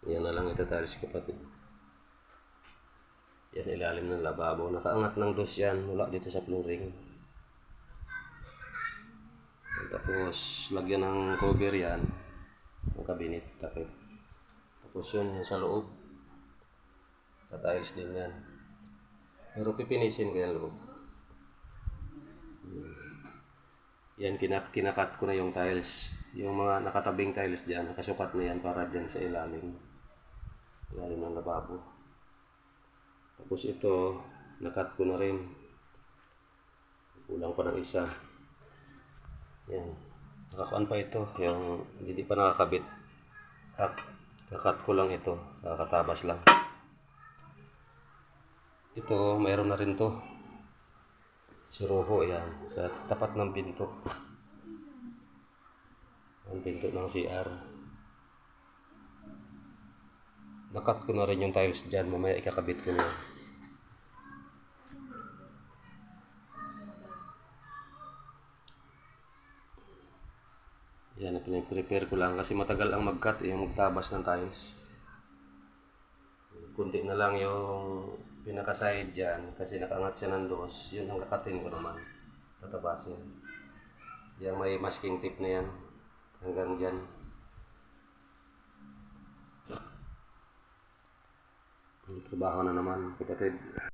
Yan na lang itatiles, kapatid. Yan ilalim ng lababo. Nakaangat ng dos yan mula dito sa flooring. Tapos lagyan ng cover yan ng cabinet. Tapos yun sa loob, tatiles din yan, pero pipinisin ko yung loob. Yan, kinakat ko na yung tiles. Yung mga nakatabing tiles dyan, nakasukat na yan para dyan sa ilalim ng lababo. Tapos ito, nakat ko na rin. Kulang pa ng isa. Yan, nakakuan pa ito, yung hindi pa nakakabit. Kakat ko lang ito, kakatabas lang. Ito, mayroon na rin to, siroho yan, sa tapat ng pinto. Ang pinto ng CR. Nakat ko na rin yung tiles dyan, mamaya ikakabit ko na yan. Yan, piniprepare ko lang kasi matagal ang mag-cut, yung magtabas ng tiles. Kunti na lang yung pinaka-side dyan kasi nakaangat siya ng dos. Yun ang kakatin ko naman, tatabasin. Yan, may masking tape na yan hanggang dyan. Trabaho na naman, kapatid.